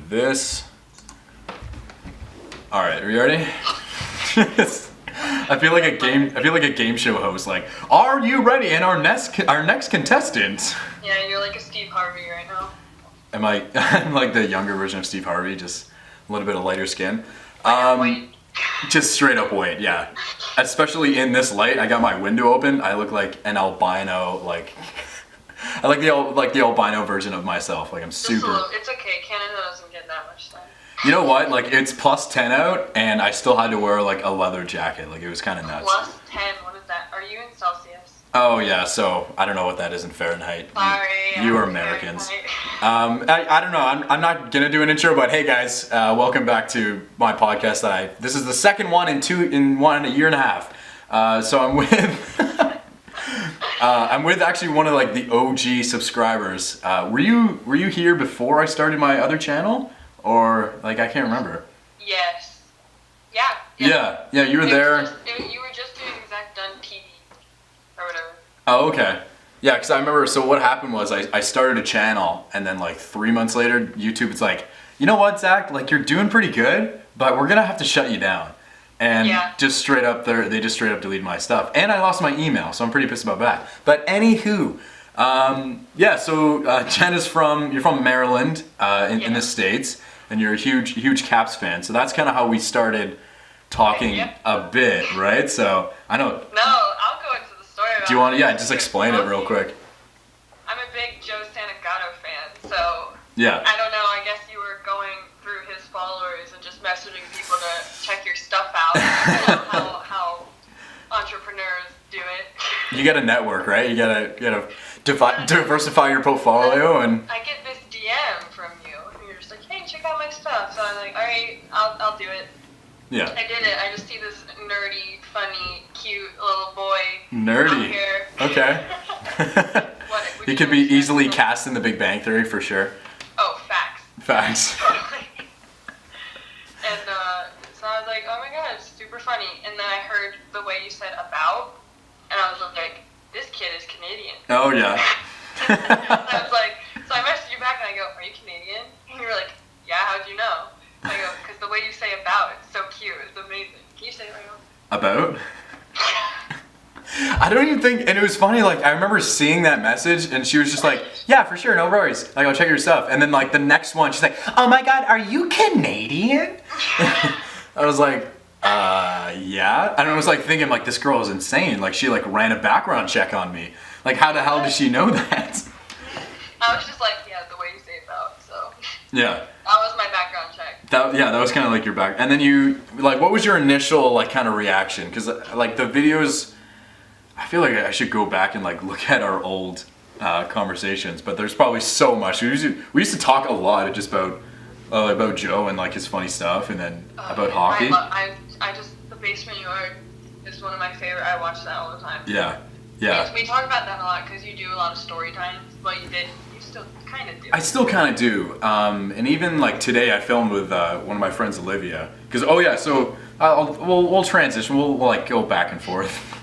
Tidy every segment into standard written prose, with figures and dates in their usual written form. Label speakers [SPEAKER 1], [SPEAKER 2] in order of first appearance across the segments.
[SPEAKER 1] this. All right, are you ready? I feel like a game show host. Like, are you ready? And our next contestant.
[SPEAKER 2] Yeah, you're like a Steve Harvey right now.
[SPEAKER 1] Am I? I'm like the younger version of Steve Harvey, just a little bit of lighter skin.
[SPEAKER 2] White.
[SPEAKER 1] Just straight up white, yeah. Especially in this light, I got my window open. I look like an albino, like I like the albino version of myself. Like I'm super.
[SPEAKER 2] It's okay. Canada doesn't get that much sun.
[SPEAKER 1] You know what? Like it's +10 out, and I still had to wear like a leather jacket. Like it was kind of nuts.
[SPEAKER 2] +10. What is that? Are you in Celsius?
[SPEAKER 1] Oh yeah. So I don't know what that is in Fahrenheit.
[SPEAKER 2] Sorry.
[SPEAKER 1] You are Americans. I don't know. I'm not gonna do an intro, but hey guys, welcome back to my podcast. This is the second one in a year and a half. So I'm with I'm with actually one of like the OG subscribers. Were you here before I started my other channel, or like I can't remember?
[SPEAKER 2] Yes. Yeah.
[SPEAKER 1] Yeah. You were there.
[SPEAKER 2] You were just doing exact Dunn TV or whatever.
[SPEAKER 1] Oh, okay. Yeah, because I remember, so what happened was I started a channel, and then like 3 months later, YouTube is like, you know what, Zach, like you're doing pretty good, but we're gonna have to shut you down. And just straight up they just straight up deleted my stuff. And I lost my email, so I'm pretty pissed about that. But anywho, so Jenna's you're from Maryland, in the States, and you're a huge Caps fan, so that's kind of how we started talking a bit, right? So, I know.
[SPEAKER 2] No, I'll go into the story about
[SPEAKER 1] do you want to, just explain it real quick.
[SPEAKER 2] I'm a big Joe Santagato fan, so
[SPEAKER 1] yeah.
[SPEAKER 2] I don't know, I guess you were going through his followers and just messaging people to check your stuff out, you know, how entrepreneurs do it.
[SPEAKER 1] You gotta network, right? You gotta diversify your portfolio, and
[SPEAKER 2] I get this DM from you, and you're just like, hey, check out my stuff. So I'm like, all right, I'll do it.
[SPEAKER 1] Yeah.
[SPEAKER 2] I did it. I just see this nerdy, funny, cute little boy.
[SPEAKER 1] Nerdy.
[SPEAKER 2] Out here.
[SPEAKER 1] Okay. He could be easily cast in The Big Bang Theory for sure.
[SPEAKER 2] Oh, facts.
[SPEAKER 1] Facts.
[SPEAKER 2] Totally. And so I was like, oh my god, it's super funny. And then I heard the way you said about, and I was like, this kid is Canadian.
[SPEAKER 1] Oh yeah.
[SPEAKER 2] I was like, so I messaged you back and I go, are you Canadian? And you were like, yeah, how'd you know? I go, because the way you say about, it's so cute, it's amazing. Can you say it right now?
[SPEAKER 1] About? I don't even think, and it was funny, like, I remember seeing that message, and she was just like, yeah, for sure, no worries. Like, I'll check your stuff. And then, like, the next one, she's like, oh my god, are you Canadian? I was like, yeah. And I was, like, thinking, like, this girl is insane. Like, she, like, ran a background check on me. Like, how the hell does she know that?
[SPEAKER 2] I was just like, yeah, the way you say about, so.
[SPEAKER 1] Yeah.
[SPEAKER 2] That was my background check.
[SPEAKER 1] That was kind of like your back. And then you, like, what was your initial, like, kind of reaction? Because, like, the videos, I feel like I should go back and, like, look at our old conversations. But there's probably so much. We used to talk a lot just about Joe and, like, his funny stuff, and then about hockey.
[SPEAKER 2] I just, the basement yard is one of my favorite. I watch that all the time.
[SPEAKER 1] Yeah.
[SPEAKER 2] We talk about that a lot because you do a lot of story times, but you still kind of do.
[SPEAKER 1] I still kind of do. And even like today, I filmed with one of my friends, Olivia. Because so we'll transition. We'll like go back and forth.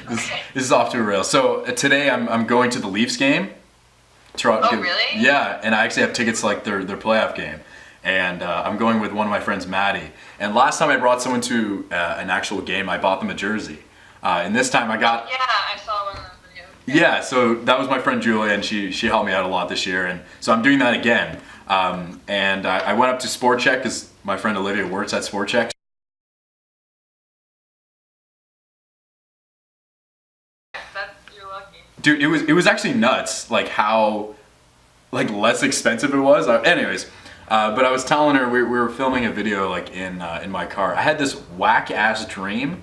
[SPEAKER 1] This is off to a rail. So today, I'm going to the Leafs game.
[SPEAKER 2] Oh really?
[SPEAKER 1] Yeah, and I actually have tickets to, like their playoff game, and I'm going with one of my friends, Maddie. And last time I brought someone to an actual game, I bought them a jersey. And this time I got.
[SPEAKER 2] Yeah, I saw one of those videos.
[SPEAKER 1] Yeah, so that was my friend Julia, and she helped me out a lot this year, and so I'm doing that again. And I went up to Sport Check because my friend Olivia works at Sport Check.
[SPEAKER 2] You're lucky.
[SPEAKER 1] Dude, it was actually nuts, like how like less expensive it was. Anyways, but I was telling her we were filming a video like in my car. I had this whack ass dream.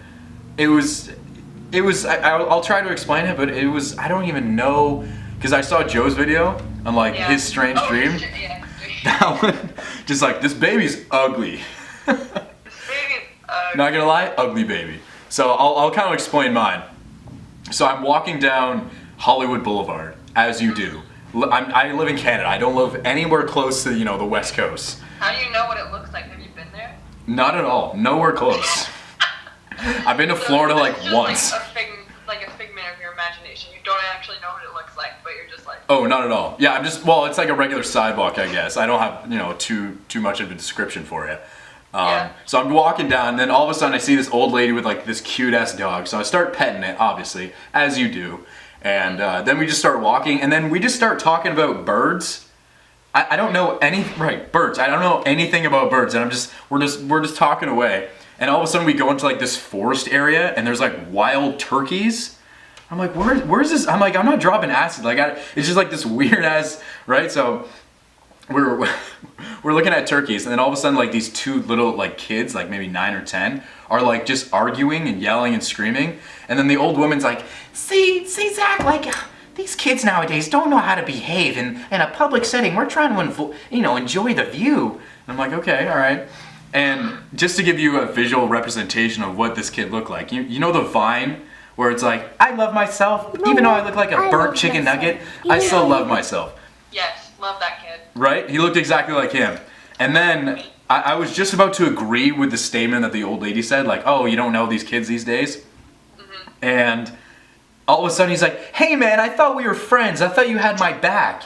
[SPEAKER 1] I'll try to explain it, but I don't even know, because I saw Joe's video on like his strange dream.
[SPEAKER 2] Yeah.
[SPEAKER 1] That one, just like, this baby's ugly.
[SPEAKER 2] This baby's ugly.
[SPEAKER 1] Not gonna lie, ugly baby. So I'll kind of explain mine. So I'm walking down Hollywood Boulevard, as you do. I live in Canada. I don't live anywhere close to, the West Coast.
[SPEAKER 2] How do you know what it looks like? Have you been there?
[SPEAKER 1] Not at all. Nowhere close. I've been to Florida like once.
[SPEAKER 2] Like a figment of your imagination. You don't actually know what it looks like, but you're just like.
[SPEAKER 1] Oh, not at all. Yeah, I'm just, well, it's like a regular sidewalk, I guess. I don't have, too much of a description for you.
[SPEAKER 2] Yeah.
[SPEAKER 1] So I'm walking down, and then all of a sudden I see this old lady with like this cute ass dog. So I start petting it, obviously, as you do. And then we just start walking, and then we just start talking about birds. I don't know birds. I don't know anything about birds, and we're just talking away. And all of a sudden we go into like this forest area, and there's like wild turkeys. I'm like, where's this? I'm like, I'm not dropping acid. Like, it's just like this weird ass, right? So we're looking at turkeys, and then all of a sudden, like these two little like kids, like maybe 9 or 10, are like just arguing and yelling and screaming. And then the old woman's like, see, Zach, like these kids nowadays don't know how to behave in a public setting. We're trying to, enjoy the view. And I'm like, okay, all right. And just to give you a visual representation of what this kid looked like, you know the Vine where it's like, I love myself, even though I look like a burnt chicken nugget, I still love myself.
[SPEAKER 2] Yes, love that kid.
[SPEAKER 1] Right? He looked exactly like him. And then I was just about to agree with the statement that the old lady said, like, oh, you don't know these kids these days? Mm-hmm. And all of a sudden he's like, hey man, I thought we were friends. I thought you had my back.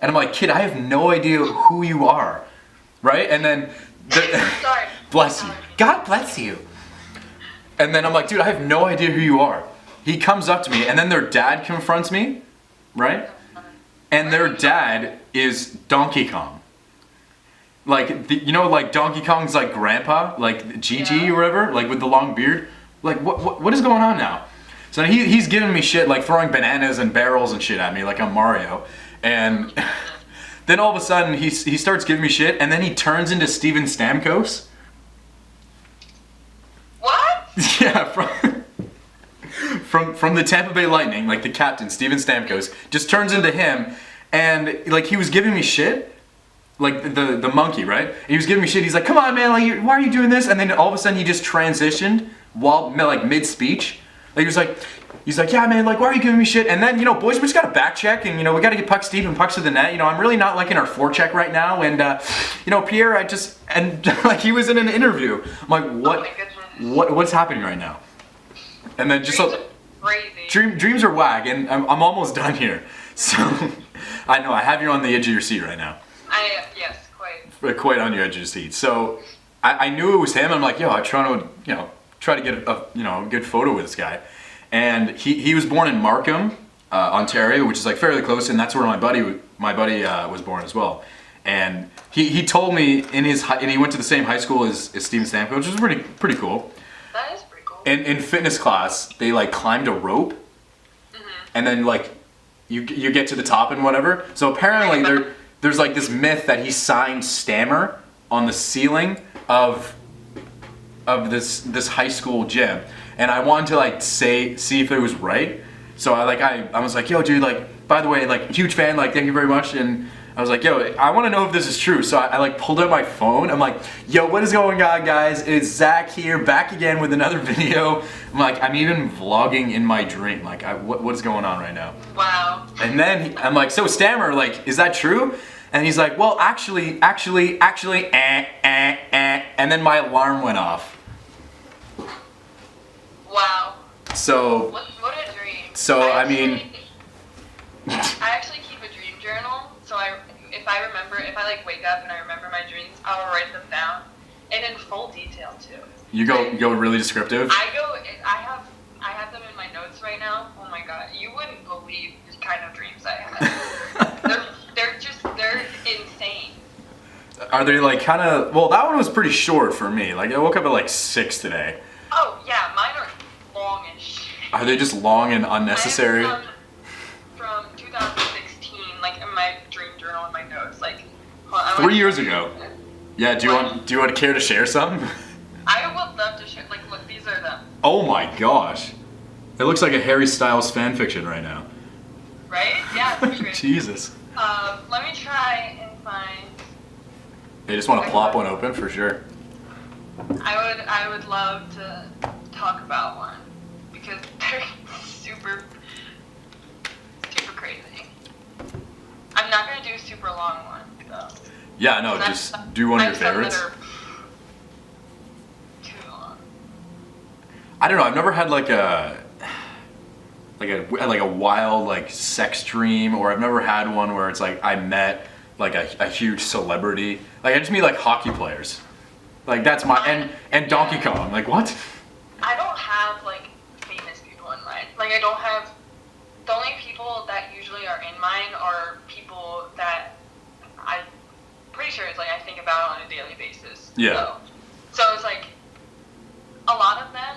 [SPEAKER 1] And I'm like, kid, I have no idea who you are. Right? And then,
[SPEAKER 2] Sorry.
[SPEAKER 1] bless you. God bless you. And then I'm like, dude, I have no idea who you are. He comes up to me, and then their dad confronts me, right? And their dad is Donkey Kong. Like, like Donkey Kong's like grandpa, like Gigi or whatever, like with the long beard. Like, what is going on now? So he's giving me shit, like throwing bananas and barrels and shit at me, like I'm Mario. And then all of a sudden he starts giving me shit, and then he turns into Steven Stamkos.
[SPEAKER 2] What?
[SPEAKER 1] Yeah, from the Tampa Bay Lightning, like the captain, Steven Stamkos, just turns into him, and like he was giving me shit, like the monkey, right? And he was giving me shit. He's like, "Come on, man! Like, why are you doing this?" And then all of a sudden, he just transitioned while like mid speech. Like he's like, "Yeah, man! Like, why are you giving me shit?" And then boys, we just gotta back check, and we gotta get pucks deep and pucks to the net. I'm really not liking our forecheck right now, and Pierre, like he was in an interview. I'm like, what?
[SPEAKER 2] Oh my goodness.
[SPEAKER 1] What's happening right now? And then just
[SPEAKER 2] Dreams are crazy.
[SPEAKER 1] Dreams are whack, and I'm almost done here. So I know I have you on the edge of your seat right now.
[SPEAKER 2] Yes, quite.
[SPEAKER 1] Quite on your edge of your seat. So I knew it was him. I'm like, yo, I'm trying to try to get a good photo with this guy. And he was born in Markham, Ontario, which is like fairly close, and that's where my buddy was born as well. And he told me and he went to the same high school as Steven Stamkos, which was pretty cool.
[SPEAKER 2] That is pretty cool.
[SPEAKER 1] And in fitness class, they like climbed a rope, and then like you get to the top and whatever. So apparently there's like this myth that he signed Stammer on the ceiling of this high school gym, and I wanted to like see if it was right. So I was like, yo, dude, like, by the way, like, huge fan, like, thank you very much. And I was like, yo, I want to know if this is true. So I like pulled out my phone. I'm like, yo, what is going on, guys? It's Zach here, back again with another video. I'm like, I'm even vlogging in my dream. Like, what is going on right now?
[SPEAKER 2] Wow.
[SPEAKER 1] And then I'm like, so Stammer, like, is that true? And he's like, well, actually, and then my alarm went off.
[SPEAKER 2] Wow.
[SPEAKER 1] So.
[SPEAKER 2] What a dream.
[SPEAKER 1] So I
[SPEAKER 2] actually keep a dream journal. So if I like wake up and I remember my dreams, I'll write them down, and in full detail too.
[SPEAKER 1] You go really descriptive?
[SPEAKER 2] I have them in my notes right now. Oh my god, you wouldn't believe the kind of dreams I have. they're insane.
[SPEAKER 1] Are they like kind of? Well, that one was pretty short for me. Like I woke up at like 6 today.
[SPEAKER 2] Oh yeah, mine are long and shit.
[SPEAKER 1] Are they just long and unnecessary?
[SPEAKER 2] I have from 2016, like in my dream journal in my notes, like
[SPEAKER 1] 3 years ago. Yeah. Do you want to care to share some?
[SPEAKER 2] I would love to share. Like, look, these are them.
[SPEAKER 1] Oh my gosh, it looks like a Harry Styles fan fiction right now.
[SPEAKER 2] Right? Yeah. It's great.
[SPEAKER 1] Jesus.
[SPEAKER 2] Let me try and find.
[SPEAKER 1] They just want to plop one open for sure.
[SPEAKER 2] I would love to talk about one because they're super crazy. I'm not gonna do a super long one though.
[SPEAKER 1] Yeah, no, just do one of your favorites.
[SPEAKER 2] That are too long.
[SPEAKER 1] I don't know. I've never had like a. like a wild like sex dream, or I've never had one where it's like I met like a huge celebrity. Like I just meet like hockey players. Like that's my and Donkey Kong. Like what?
[SPEAKER 2] I don't have like famous people in mind. Like I don't have. The only people that usually are in mine are people that I'm pretty sure it's like I think about on a daily basis.
[SPEAKER 1] Yeah.
[SPEAKER 2] So it's like a lot of them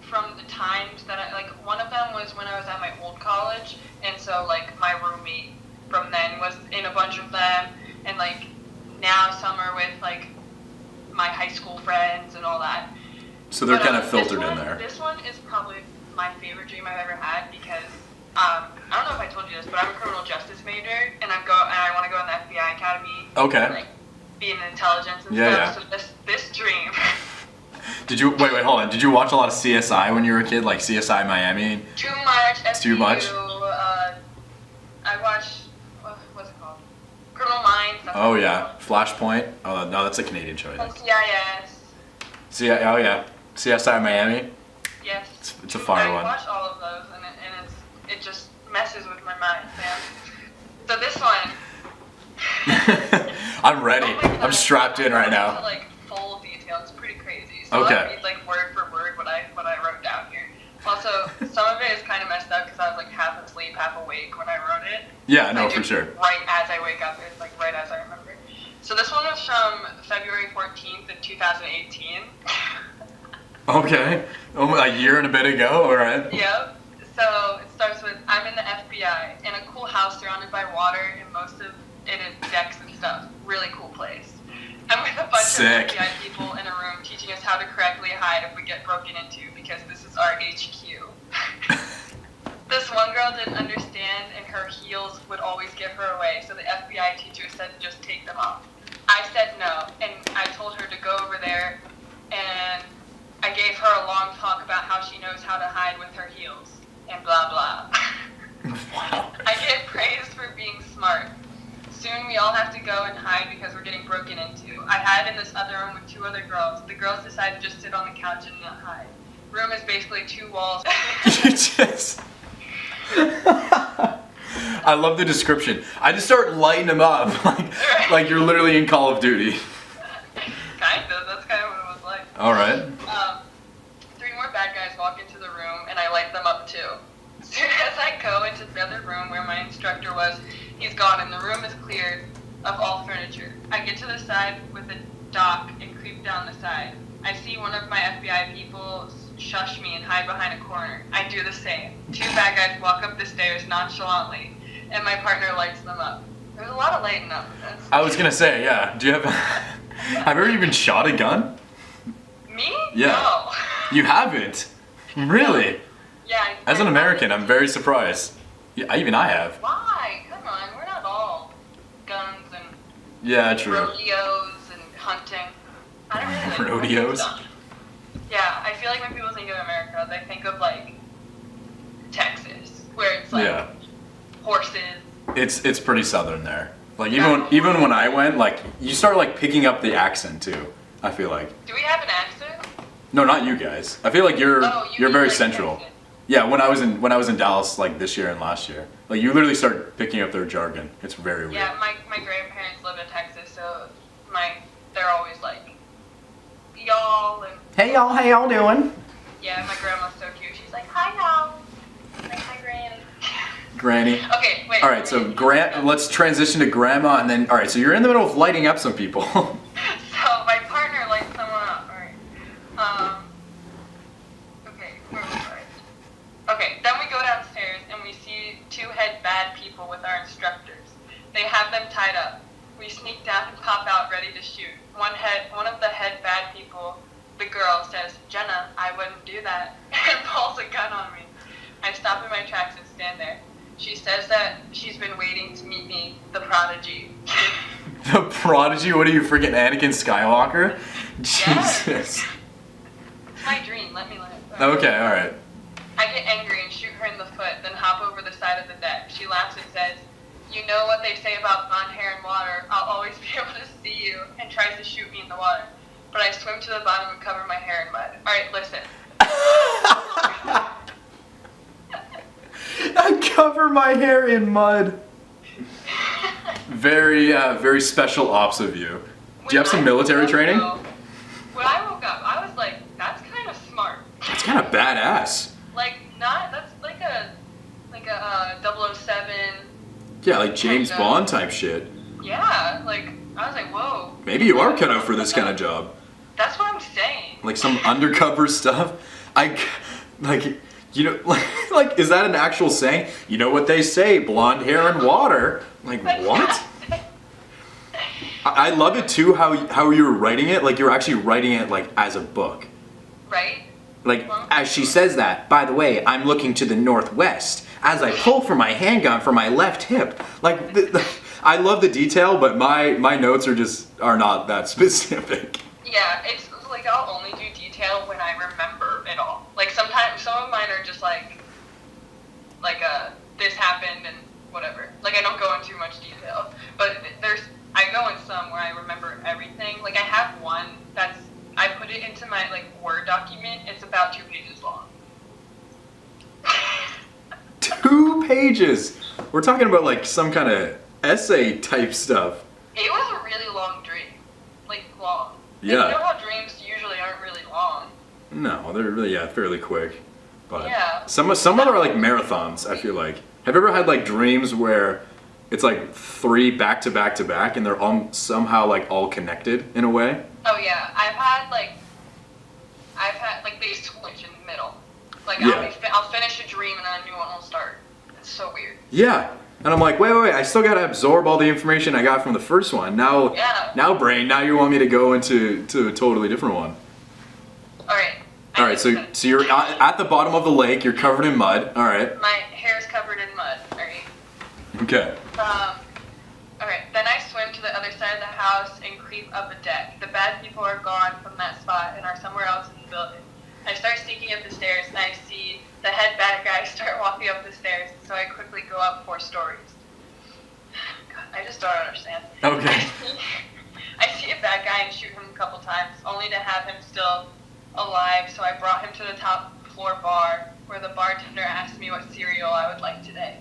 [SPEAKER 2] from the times that I like. One of them was when I was at my old college, and so like my roommate from then was in a bunch of them, and like now some are with like my high school friends and all that.
[SPEAKER 1] So they're kind of filtered in there.
[SPEAKER 2] This one is probably my favorite dream I've ever had because I don't know if I told you this, but I'm a criminal justice major, and I want to go in the FBI Academy.
[SPEAKER 1] Okay.
[SPEAKER 2] And, like, be in intelligence and stuff.
[SPEAKER 1] Yeah.
[SPEAKER 2] So this dream.
[SPEAKER 1] Did you wait? Hold on. Did you watch a lot of CSI when you were a kid, like CSI Miami?
[SPEAKER 2] Too much.
[SPEAKER 1] It's too much.
[SPEAKER 2] I watched what's it called? Criminal Minds.
[SPEAKER 1] Oh yeah, Flashpoint. Oh no, that's a Canadian show.
[SPEAKER 2] And CIS.
[SPEAKER 1] Oh yeah, CSI Miami.
[SPEAKER 2] Yes.
[SPEAKER 1] It's a fire one.
[SPEAKER 2] I watched all of those, and it just messes with my mind, man. So this one.
[SPEAKER 1] I'm ready.
[SPEAKER 2] Oh my God.
[SPEAKER 1] I'm strapped in right now.
[SPEAKER 2] Like full detail. It's pretty crazy. So
[SPEAKER 1] Okay.
[SPEAKER 2] I'll read like word for word what I wrote down here. Also, some of it is kind of messed up because I was like half asleep, half awake when I wrote it.
[SPEAKER 1] Yeah, no, for sure.
[SPEAKER 2] Right as I wake up, it's like right as I remember. So this one was from February 14th in 2018.
[SPEAKER 1] Okay. Oh, a year and a bit ago. All right.
[SPEAKER 2] Yep. So it starts with, I'm in the FBI in a cool house surrounded by water, and most of it is decks and stuff. Really cool place. I'm with a bunch
[SPEAKER 1] Sick.
[SPEAKER 2] of FBI people in a room teaching us how to correctly hide if we get broken into, because this is our HQ. This one girl didn't understand, and her heels would always give her away, so the FBI teacher said to just take them off. I said no, and I told her to go over there, and I gave her a long talk about how she knows how to hide with her heels, and blah blah.
[SPEAKER 1] Wow.
[SPEAKER 2] I get praised for being smart. Soon we all have to go and hide because we're getting broken into. I hide in this other room with two other girls. The girls decide to just sit on the couch and not hide. Room is basically two walls.
[SPEAKER 1] You just... I love the description. I just start lighting them up, like you're literally in Call of Duty.
[SPEAKER 2] Kind of. That's kind of what it was like.
[SPEAKER 1] All right.
[SPEAKER 2] 3 more bad guys walk into the room, and I light them up too. As soon as I go into the other room where my instructor was, he's gone, and the room is cleared of all furniture. I get to the side with a dock and creep down the side. I see one of my FBI people shush me and hide behind a corner. I do the same. 2 bad guys walk up the stairs nonchalantly, and my partner lights them up. There's a lot of lighting up in this.
[SPEAKER 1] I was gonna say, yeah. Do you have? Have you ever even shot a gun?
[SPEAKER 2] Me?
[SPEAKER 1] Yeah.
[SPEAKER 2] No.
[SPEAKER 1] You haven't? Really?
[SPEAKER 2] Yeah.
[SPEAKER 1] As an American, I'm very surprised. Yeah, even I have.
[SPEAKER 2] Why? Come on, we're not all guns and
[SPEAKER 1] Yeah, true.
[SPEAKER 2] rodeos and hunting. I don't really like
[SPEAKER 1] Rodeos?
[SPEAKER 2] Yeah, I feel like when people think of America, they think of like Texas, where it's like
[SPEAKER 1] Yeah.
[SPEAKER 2] horses.
[SPEAKER 1] It's pretty southern there. Like even when I went, like you start like picking up the accent too. I feel like.
[SPEAKER 2] Do we have an accent?
[SPEAKER 1] No, not you guys. I feel like you're
[SPEAKER 2] mean,
[SPEAKER 1] very
[SPEAKER 2] like,
[SPEAKER 1] central.
[SPEAKER 2] Texas.
[SPEAKER 1] Yeah, when I was in Dallas like this year and last year, like you literally start picking up their jargon. It's very weird.
[SPEAKER 2] Yeah, my grandparents live in Texas, so they're always like y'all and
[SPEAKER 1] Hey y'all, how y'all doing?
[SPEAKER 2] yeah, my grandma's so cute. She's like, hi y'all. Like, hi granny.
[SPEAKER 1] Granny.
[SPEAKER 2] Okay, wait.
[SPEAKER 1] All right, so let's transition to grandma, and then all right. So you're in the middle of lighting up some people.
[SPEAKER 2] So my partner lights someone up. All right. Okay, where was I? Okay, then we go downstairs and we see 2 head bad people with our instructors. They have them tied up. We sneak down and pop out ready to shoot. One of the head bad people, the girl, says, Jenna, I wouldn't do that, and pulls a gun on me. I stop in my tracks and stand there. She says that she's been waiting to meet me, the prodigy.
[SPEAKER 1] The prodigy? What are you, freaking Anakin Skywalker?
[SPEAKER 2] Yes.
[SPEAKER 1] Jesus.
[SPEAKER 2] It's my dream, let me live.
[SPEAKER 1] Okay, all right.
[SPEAKER 2] I get angry and shoot her in the foot, then hop over the side of the deck. She laughs and says, you know what they say about blonde hair and water, I'll always be able to see you, and tries to shoot me in the water. But I swim to the bottom and cover my hair in mud. Alright, listen.
[SPEAKER 1] cover my hair in mud. Very special ops of you. Do you have some military training?
[SPEAKER 2] When I woke up, I was like, that's kind of smart.
[SPEAKER 1] That's kind of badass.
[SPEAKER 2] That's like a 007.
[SPEAKER 1] Yeah, like James Bond type shit.
[SPEAKER 2] Yeah, like, I was like, whoa.
[SPEAKER 1] Maybe you are cut out for this kind of job.
[SPEAKER 2] That's what I'm saying.
[SPEAKER 1] Like some undercover stuff. You know, like, is that an actual saying? You know what they say, blonde hair and water. Like, what? I love it too how you were writing it. Like, you're actually writing it like as a book.
[SPEAKER 2] Right?
[SPEAKER 1] Like, as she says that, by the way, I'm looking to the northwest as I pull for my handgun from my left hip. Like, I love the detail, but my notes are not that specific.
[SPEAKER 2] Yeah, it's like I'll only do detail when I remember it all. Like sometimes some of mine are just like this happened and whatever. Like I don't go into much detail, but I go in some where I remember everything. Like I have one I put it into my like Word document. It's about 2 pages long.
[SPEAKER 1] 2 pages. We're talking about like some kind of essay type stuff.
[SPEAKER 2] It was a really long dream. Like long.
[SPEAKER 1] Yeah.
[SPEAKER 2] Like, you know how dreams usually aren't really long.
[SPEAKER 1] No, they're really fairly quick. But
[SPEAKER 2] yeah.
[SPEAKER 1] Some of them are like marathons, I feel like. Have you ever had like dreams where it's like 3 back to back to back and they're all somehow like all connected in a way?
[SPEAKER 2] Oh yeah, I've had like they switch in the middle. Like
[SPEAKER 1] Yeah.
[SPEAKER 2] I'll finish a dream and then a new one will start. It's so weird.
[SPEAKER 1] Yeah. And I'm like, wait, I still gotta absorb all the information I got from the first one. Now brain, now you want me to go into a totally different one. Alright, so you're at the bottom of the lake, you're covered in mud, alright.
[SPEAKER 2] My hair's covered in mud, alright?
[SPEAKER 1] Okay.
[SPEAKER 2] Alright, then I swim to the other side of the house and creep up a deck. The bad people are gone from that spot and are somewhere else in the building. I start sneaking up the stairs and I see the head bad guy start walking up the stairs, so I quickly go up 4 stories. God, I just don't understand.
[SPEAKER 1] Okay.
[SPEAKER 2] I see a bad guy and shoot him a couple times, only to have him still alive, so I brought him to the top floor bar, where the bartender asked me what cereal I would like today.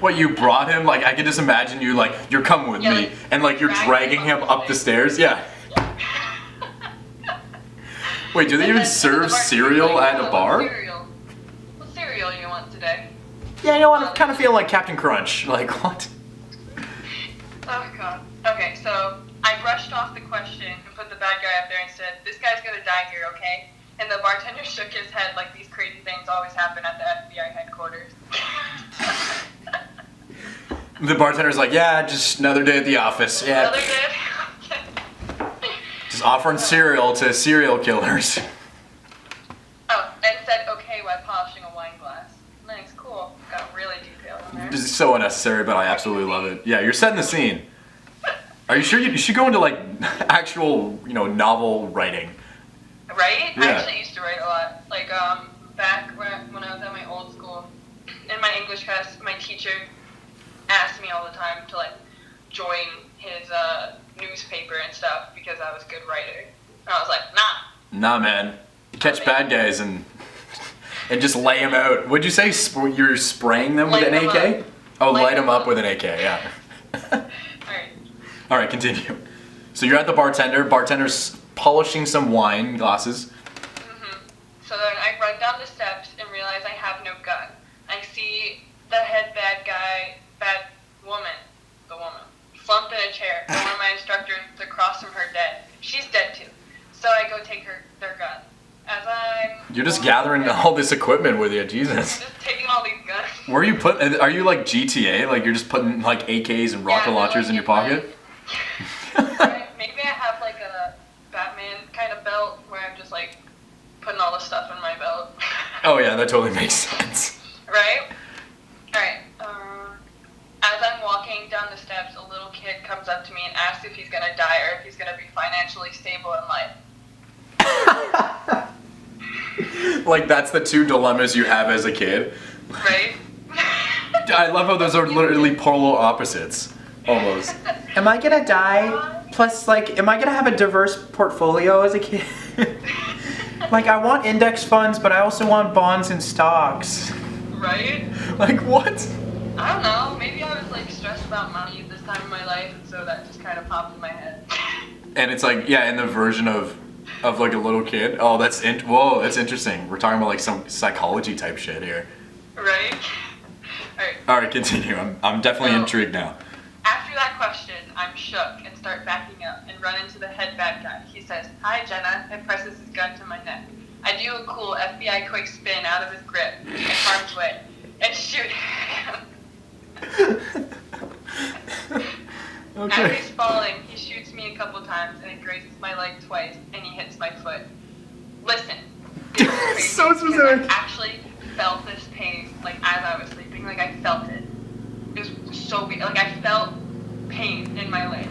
[SPEAKER 1] What, you brought him? Like, I can just imagine you, like, you're coming with me, and, like, you're dragging him up the stairs? Yeah. Wait, do they even serve cereal at a bar?
[SPEAKER 2] What cereal do you want today?
[SPEAKER 1] Yeah, you know what, I'm kind of feeling like Captain Crunch. Like, what?
[SPEAKER 2] Oh, God. Okay, so I brushed off the question and put the bad guy up there and said, this guy's gonna die here, okay? And the bartender shook his head like these crazy things always happen at the FBI headquarters.
[SPEAKER 1] The bartender's like, yeah, just another day at the office. Yeah.
[SPEAKER 2] Another day at the office.
[SPEAKER 1] Just offering cereal to serial killers.
[SPEAKER 2] Oh, and said okay while polishing a wine glass. Nice, cool. Got really detailed in there.
[SPEAKER 1] This is so unnecessary, but I absolutely love it. Yeah, you're setting the scene. Are you sure you should go into like actual, novel writing?
[SPEAKER 2] Right?
[SPEAKER 1] Yeah.
[SPEAKER 2] I actually used to write a lot. Like, back when I was at my old school, in my English class, my teacher asked me all the time to, like, join his newspaper and stuff because I was a good writer. And I was like, nah.
[SPEAKER 1] Nah, man. Catch bad guys and just lay them out. Would you say you're spraying them with an AK? Oh, light them up with an AK, yeah.
[SPEAKER 2] Alright.
[SPEAKER 1] Alright, continue. So you're at the bartender's polishing some wine glasses.
[SPEAKER 2] So then I run down the steps and realize I have no gun. I see the head bad woman, slumped in a chair, and one of my instructors across from her dead. She's dead too. So I go take their gun.
[SPEAKER 1] You're just gathering all this equipment with you, Jesus.
[SPEAKER 2] Just taking all these guns.
[SPEAKER 1] Where are you are you like GTA? Like you're just putting like AKs and rocket launchers in your pocket?
[SPEAKER 2] Maybe I have like a Batman kind of belt where I'm just like putting all the stuff in my belt.
[SPEAKER 1] Oh yeah, that totally makes sense.
[SPEAKER 2] Right? Alright. As I'm walking down the steps, a little kid comes up to me and asks if he's gonna die or if he's gonna be financially stable in life.
[SPEAKER 1] Like that's the 2 dilemmas you have as a kid.
[SPEAKER 2] Right?
[SPEAKER 1] I love how those are literally polar opposites, almost. Am I gonna die? Plus, like, am I gonna have a diverse portfolio as a kid? Like, I want index funds, but I also want bonds and stocks.
[SPEAKER 2] Right?
[SPEAKER 1] Like, what?
[SPEAKER 2] I don't know. Maybe I was like stressed about money at this time in my life, and so that just kind of popped in my head.
[SPEAKER 1] And it's like, yeah, in the version of like a little kid. Oh, whoa, that's interesting. We're talking about like some psychology type shit here.
[SPEAKER 2] Right? Alright.
[SPEAKER 1] All right, continue. I'm definitely intrigued now.
[SPEAKER 2] After that question, I'm shook and start backing up and run into the head bad guy. He says, "Hi, Jenna," and presses his gun to my neck. I do a cool FBI quick spin out of his grip in harm's way and shoot him.
[SPEAKER 1] Okay.
[SPEAKER 2] As he's falling, he shoots me a couple times and it grazes my leg twice and he hits my foot. Listen, it was crazy
[SPEAKER 1] So specific.
[SPEAKER 2] because I actually felt this pain like as I was sleeping. Like I felt it. It was so weird. Like I felt pain in my leg.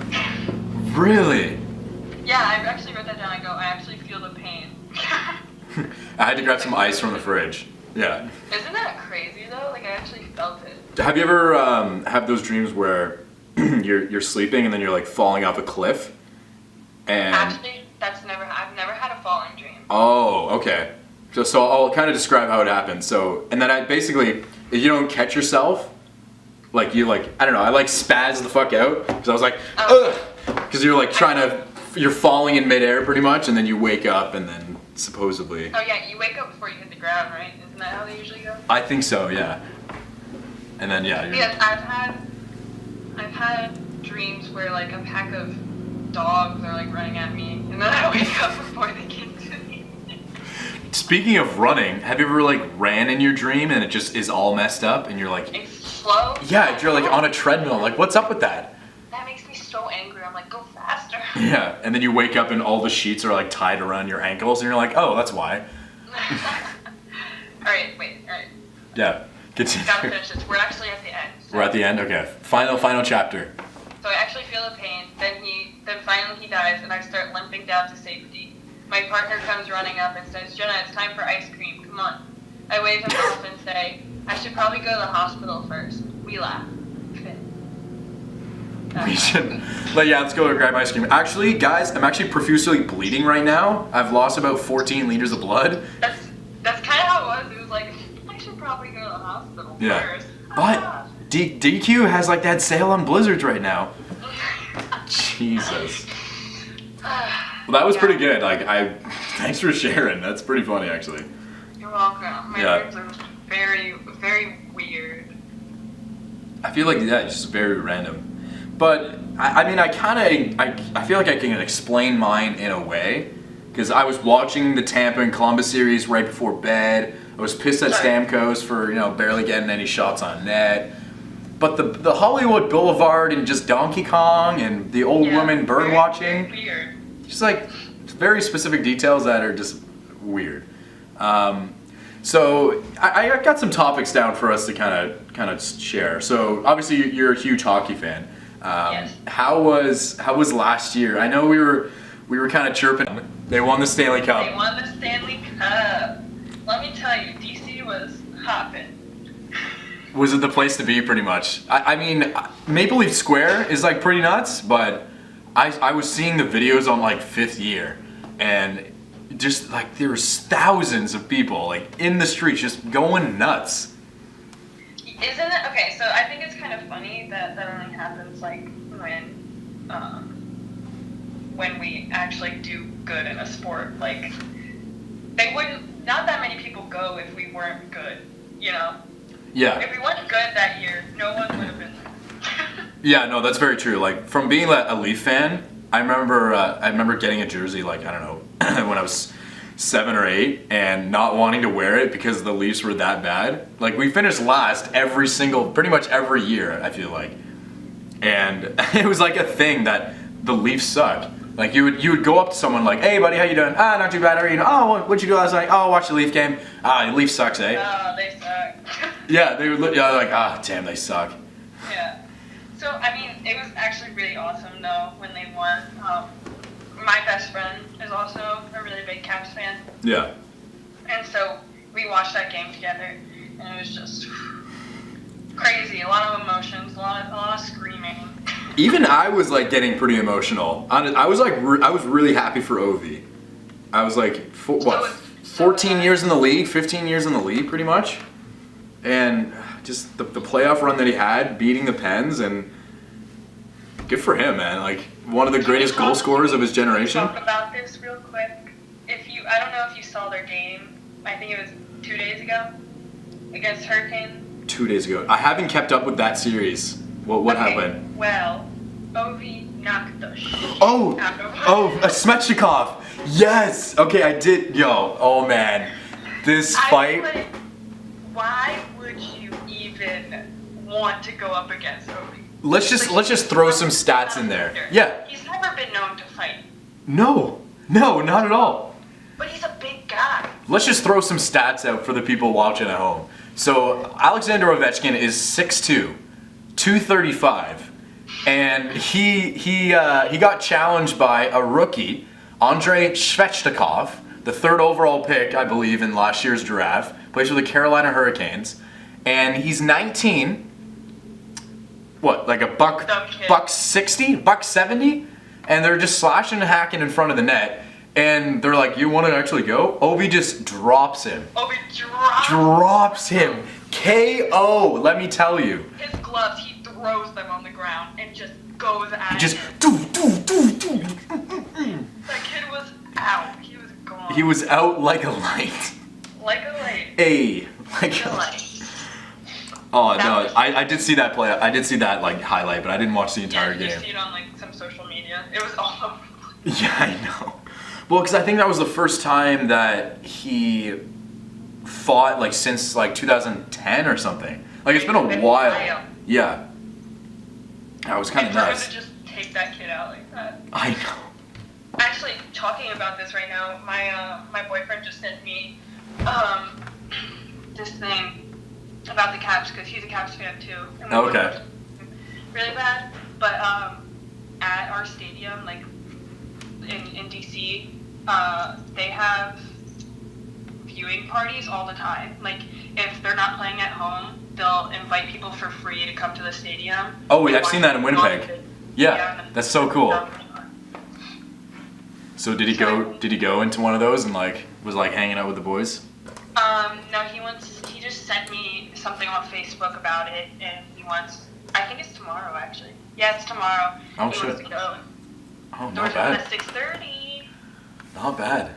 [SPEAKER 1] Really?
[SPEAKER 2] Yeah, I actually wrote that down. I go, I actually feel the pain.
[SPEAKER 1] I had to grab some ice from the fridge. Yeah.
[SPEAKER 2] Isn't that crazy though? Like I actually felt it.
[SPEAKER 1] Have you ever have those dreams where you're sleeping and then you're like falling off a cliff? And
[SPEAKER 2] Actually, I've never had a falling dream.
[SPEAKER 1] oh, okay. So I'll kind of describe how it happens. So, and then I basically, if you don't catch yourself, like you like, I don't know, I like spaz the fuck out because I was like, ugh, because you're like you're falling in midair pretty much, and then you wake up and then supposedly.
[SPEAKER 2] Oh yeah, you wake up before you hit the ground, right? Isn't that how they usually go?
[SPEAKER 1] I think so, yeah. And then yeah.
[SPEAKER 2] Yes, I've had dreams where like a pack of dogs are like running at me, and then I wake up before they get to me.
[SPEAKER 1] Speaking of running, have you ever like ran in your dream and it just is all messed up and you're like,
[SPEAKER 2] It's slow.
[SPEAKER 1] yeah, you're like on a treadmill. Like, what's up with that?
[SPEAKER 2] That makes me so angry. I'm like, go faster.
[SPEAKER 1] Yeah, and then you wake up and all the sheets are like tied around your ankles and you're like, oh, that's why.
[SPEAKER 2] Alright.
[SPEAKER 1] Yeah, continue.
[SPEAKER 2] Gotta finish this. We're actually at the end. So.
[SPEAKER 1] We're at the end. Okay, final chapter.
[SPEAKER 2] So I actually feel the pain. Then finally he dies, and I start limping down to safety. My partner comes running up and says, "Jenna, it's time for ice cream. Come on." I wave him off and say, "I should probably go to the hospital first." We laugh.
[SPEAKER 1] We should. But yeah, let's go grab ice cream. Actually, guys, I'm actually profusely bleeding right now. I've lost about 14 liters of blood.
[SPEAKER 2] That's kind of how it was. It was like, I should probably go to the hospital first.
[SPEAKER 1] But DQ has like that sale on blizzards right now. Jesus. Well, that was pretty good. Like, thanks for sharing. That's pretty funny, actually.
[SPEAKER 2] You're welcome. My dreams are very, very weird.
[SPEAKER 1] I feel like it's just very random. But I mean, I feel like I can explain mine in a way, because I was watching the Tampa and Columbus series right before bed. I was pissed at Stamkos for barely getting any shots on net. But the Hollywood Boulevard and just Donkey Kong and the old woman bird watching,
[SPEAKER 2] very weird.
[SPEAKER 1] Just like very specific details that are just weird. So I got some topics down for us to kind of share. So obviously you're a huge hockey fan.
[SPEAKER 2] Yes.
[SPEAKER 1] How was last year? I know we were kind of chirping. They won the Stanley Cup.
[SPEAKER 2] They won the Stanley Cup. Let me tell you, DC was hopping.
[SPEAKER 1] Was it the place to be, pretty much? I mean, Maple Leaf Square is like pretty nuts, but I was seeing the videos on like fifth year, and just like there was thousands of people like in the streets just going nuts.
[SPEAKER 2] Isn't it? Okay, so I think it's kind of funny that only happens like when we actually do good in a sport. Like not that many people go if we weren't good,
[SPEAKER 1] Yeah.
[SPEAKER 2] If we weren't good that year, no one would have been there.
[SPEAKER 1] Yeah, no, that's very true. Like from being a Leaf fan, I remember getting a jersey like, I don't know, when I was 7 or 8 and not wanting to wear it because the Leafs were that bad. Like we finished last pretty much every year, I feel like. And it was like a thing that the Leafs suck. Like you would go up to someone like, "Hey buddy, how you doing?" "Ah, not too bad. How are you?" "Oh, what'd you do last night?" "Oh, watch the Leaf game." "Ah, the Leafs sucks, eh?"
[SPEAKER 2] Oh, they suck.
[SPEAKER 1] Yeah, they would look. Yeah, like, ah, damn, they suck.
[SPEAKER 2] Yeah. So I mean, it was actually really awesome though when they won. My best friend is also a really big Caps fan.
[SPEAKER 1] Yeah.
[SPEAKER 2] And so we watched that game together, and it was just crazy. A lot of emotions, a lot of screaming.
[SPEAKER 1] Even I was like getting pretty emotional. I was really happy for Ovi. I was like, 14 years in the league, 15 years in the league, pretty much. And just the playoff run that he had, beating the Pens, and good for him, man. Like, one of the greatest goal scorers of his generation.
[SPEAKER 2] Talk about this real quick. I don't know if you saw their game. I think it was 2 days ago against Hurricanes.
[SPEAKER 1] 2 days ago. I haven't kept up with that series. What happened?
[SPEAKER 2] Well, Ovi knocked the shit
[SPEAKER 1] Oh,
[SPEAKER 2] out of him.
[SPEAKER 1] Svechnikov. Yes. Okay, I did. Yo, oh man, this fight.
[SPEAKER 2] Like, why would you even want to go up against Ovi?
[SPEAKER 1] Let's just throw some stats in there. Yeah.
[SPEAKER 2] He's never been known to fight.
[SPEAKER 1] No, not at all.
[SPEAKER 2] But he's a big guy.
[SPEAKER 1] Let's just throw some stats out for the people watching at home. So Alexander Ovechkin is 6'2", 235, and he got challenged by a rookie, Andrei Svechnikov, the 3rd overall pick, I believe, in last year's draft. Plays for the Carolina Hurricanes, and he's 19. What, like a buck 60, buck 70, and they're just slashing and hacking in front of the net. And they're like, you want to actually go? Ovi just drops him.
[SPEAKER 2] Ovi
[SPEAKER 1] drops him. KO, let me tell you.
[SPEAKER 2] His gloves, he throws them on the ground and just goes at
[SPEAKER 1] He just
[SPEAKER 2] him.
[SPEAKER 1] do.
[SPEAKER 2] That kid was out. He was gone.
[SPEAKER 1] He was out like a light.
[SPEAKER 2] Like a light.
[SPEAKER 1] Like
[SPEAKER 2] a light.
[SPEAKER 1] Oh no, I did see that play. I did see that like highlight, but I didn't watch the entire
[SPEAKER 2] You
[SPEAKER 1] game.
[SPEAKER 2] see it on like some social media. It was all over.
[SPEAKER 1] Yeah, I know. Well, because I think that was the first time that he fought like since like 2010 or something. Like it's been a while. Yeah. That was kind of nuts.
[SPEAKER 2] To just take that kid out like that.
[SPEAKER 1] I know.
[SPEAKER 2] Actually, talking about this right now, my boyfriend just sent me this thing about the Caps because he's a Caps fan too. And we
[SPEAKER 1] Okay.
[SPEAKER 2] Really bad, but at our stadium, like in DC, they have viewing parties all the time. Like if they're not playing at home, they'll invite people for free to come to the stadium.
[SPEAKER 1] Oh, I've seen that in Winnipeg. Yeah, that's so cool. So did he go into one of those and like was like hanging out with the boys?
[SPEAKER 2] No, he just sent me something on Facebook about it, and I think it's tomorrow actually. Yeah, it's tomorrow.
[SPEAKER 1] Oh,
[SPEAKER 2] he
[SPEAKER 1] shit.
[SPEAKER 2] wants to go.
[SPEAKER 1] Oh, not
[SPEAKER 2] Doors open
[SPEAKER 1] bad.
[SPEAKER 2] at 6:30.
[SPEAKER 1] Not bad.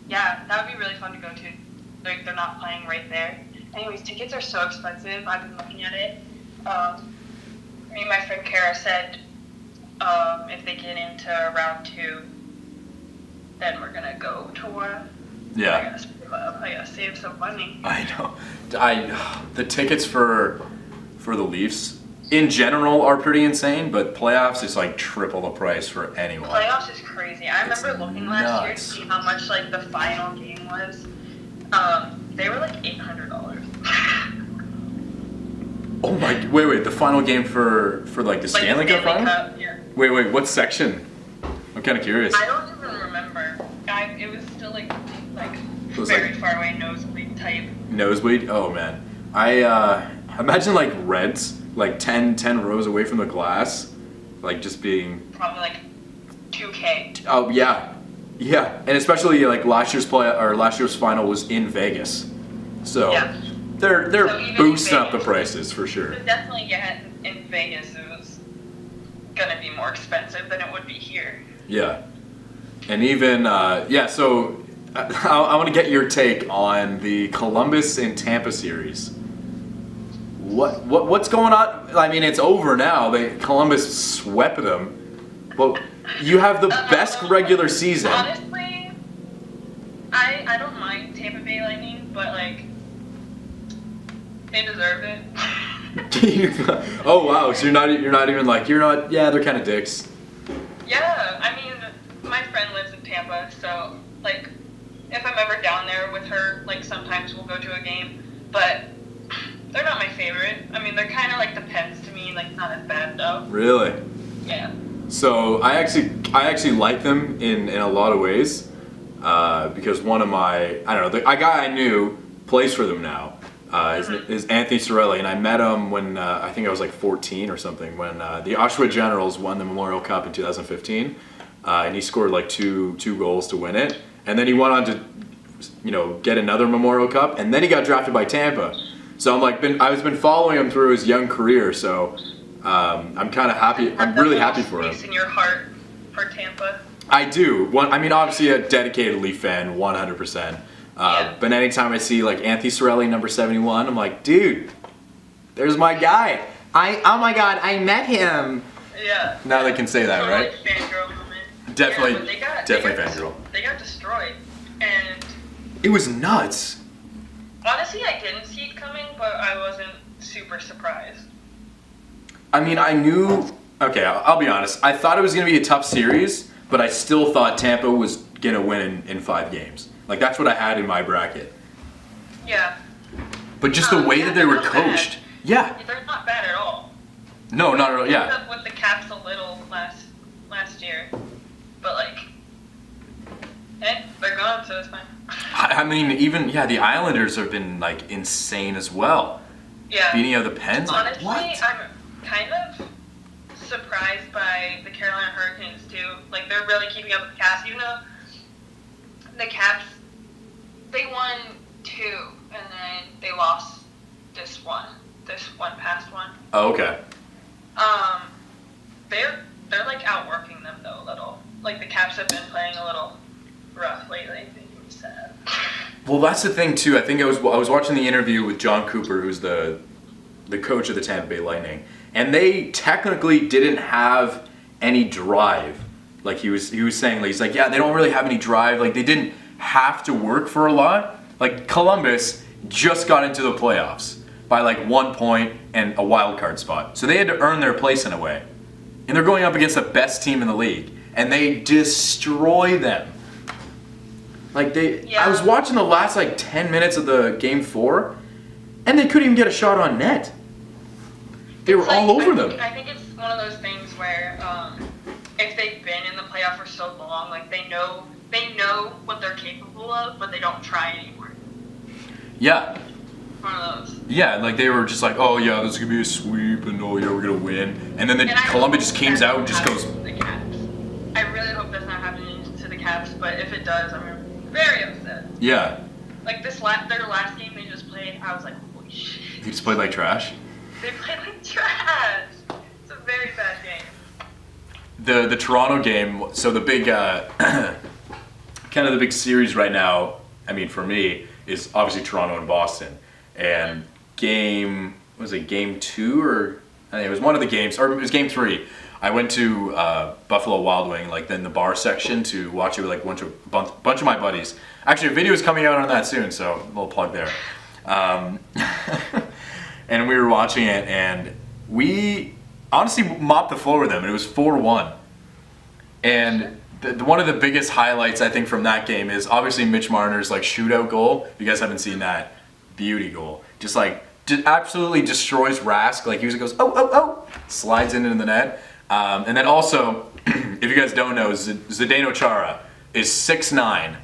[SPEAKER 2] Yeah, that would be really fun to go to. Like they're not playing right there. Anyways, tickets are so expensive. I've been looking at it. Me and my friend Kara said if they get into round 2, then we're gonna go to one.
[SPEAKER 1] Yeah.
[SPEAKER 2] I gotta save some money.
[SPEAKER 1] I know. The tickets for the Leafs in general are pretty insane, but playoffs is like triple the price for anyone.
[SPEAKER 2] Playoffs is crazy. I remember looking last year to see how much like the final game was. They were like $800.
[SPEAKER 1] Oh my! Wait! The final game for like the Stanley Cup final?
[SPEAKER 2] Yeah.
[SPEAKER 1] Wait! What section? I'm kind of curious.
[SPEAKER 2] I don't even remember. It was still like very far away, nosebleed type.
[SPEAKER 1] Nosebleed? Oh man! I imagine like Reds, like 10 rows away from the glass, like just being
[SPEAKER 2] probably like 2K.
[SPEAKER 1] Oh yeah, and especially like last year's final was in Vegas, so
[SPEAKER 2] yeah.
[SPEAKER 1] they're
[SPEAKER 2] So
[SPEAKER 1] boosting up the prices for sure.
[SPEAKER 2] But definitely, yeah, in Vegas it was gonna be more expensive than it would be here.
[SPEAKER 1] Yeah, and even so I want to get your take on the Columbus and Tampa series. What's going on? I mean, it's over now. Columbus swept them. Well, you have the best regular season.
[SPEAKER 2] Honestly, I don't mind Tampa Bay Lightning, but like they deserve it.
[SPEAKER 1] Oh wow! So you're not even like yeah, they're kind of dicks.
[SPEAKER 2] Yeah, I mean, my friend lives in Tampa, so like if I'm ever down there with her, like sometimes we'll go to a game, but they're not my favorite. I mean, they're kind of like the Pens to me, like not as bad though.
[SPEAKER 1] Really?
[SPEAKER 2] Yeah.
[SPEAKER 1] So I actually like them in a lot of ways, because one of my a guy I knew plays for them now. Is Anthony Cirelli, and I met him when I think I was like 14 or something when the Oshawa Generals won the Memorial Cup in 2015, and he scored like two goals to win it. and then he went on to, get another Memorial Cup, and then he got drafted by Tampa. So I've been following him through his young career. So I'm kind of happy. I'm really happy for him.
[SPEAKER 2] Space in your heart for Tampa.
[SPEAKER 1] I do. Obviously a dedicated Leaf fan, 100%. But anytime I see like Anthony Cirelli, number 71, I'm like, dude, there's my guy. Oh my God, I met him.
[SPEAKER 2] Yeah.
[SPEAKER 1] Now they can say that,
[SPEAKER 2] so,
[SPEAKER 1] right?
[SPEAKER 2] Like, fangirl moment.
[SPEAKER 1] Definitely,
[SPEAKER 2] definitely
[SPEAKER 1] fangirl.
[SPEAKER 2] They got destroyed, and
[SPEAKER 1] it was nuts.
[SPEAKER 2] honestly, I didn't see it coming, but I wasn't super surprised.
[SPEAKER 1] I mean, I knew. Okay, I'll be honest. I thought it was going to be a tough series, but I still thought Tampa was going to win in 5 games. Like, that's what I had in my bracket.
[SPEAKER 2] Yeah.
[SPEAKER 1] But just the way that they were coached.
[SPEAKER 2] Bad.
[SPEAKER 1] Yeah.
[SPEAKER 2] They're not bad at all.
[SPEAKER 1] No, not at all. Yeah.
[SPEAKER 2] They ended up with the Caps a little last year, but like, they're gone, so it's fine.
[SPEAKER 1] I mean, even the Islanders have been like insane as well.
[SPEAKER 2] Yeah.
[SPEAKER 1] Beating out the Pens.
[SPEAKER 2] Honestly,
[SPEAKER 1] like, what?
[SPEAKER 2] I'm kind of surprised by the Carolina Hurricanes too. Like, they're really keeping up with the Caps, even though the Caps, they won 2 and then they lost this one past one.
[SPEAKER 1] Oh, okay.
[SPEAKER 2] They're like outworking them though a little. Like, the Caps have been playing a little rough lately. It's making me sad.
[SPEAKER 1] Well, that's the thing too. I think I was watching the interview with John Cooper, who's the coach of the Tampa Bay Lightning, and they technically didn't have any drive. Like he was saying, like, he's like, yeah, they don't really have any drive. Like, they didn't have to work for a lot. Like, Columbus just got into the playoffs by like 1 point and a wild card spot, so they had to earn their place in a way. And they're going up against the best team in the league, and they destroy them. Like, I was watching the last like 10 minutes of the game 4, and they couldn't even get a shot on net. They were all over them.
[SPEAKER 2] I think it's one of those things where if they've been in the playoff for so long, like, they know what they're capable of, but they don't try anymore.
[SPEAKER 1] Yeah.
[SPEAKER 2] One of those.
[SPEAKER 1] Yeah, like they were just like, oh yeah, this is gonna be a sweep, and oh yeah, we're gonna win, and then Columbus just comes out and just goes.
[SPEAKER 2] The Caps. I really hope that's not happening to the Caps, but if it does, I'm very upset.
[SPEAKER 1] Yeah.
[SPEAKER 2] Like, their last game they just played, I was like, holy shit.
[SPEAKER 1] They just played like trash.
[SPEAKER 2] They played like trash. It's a very bad game.
[SPEAKER 1] The Toronto game, so the big kind of the big series right now, I mean, for me, is obviously Toronto and Boston. And game 2, or I think it was one of the games, or it was game 3. I went to Buffalo Wild Wing, like in the bar section, to watch it with like a bunch of my buddies. Actually, a video is coming out on that soon, so a little plug there. And we were watching it, and we honestly mopped the floor with them, and it was 4-1. And one of the biggest highlights, I think, from that game is obviously Mitch Marner's like shootout goal. If you guys haven't seen that, beauty goal. Just absolutely destroys Rask. Like, he just goes, oh, slides into the net. And then also, if you guys don't know, Zdeno Chara is 6'9"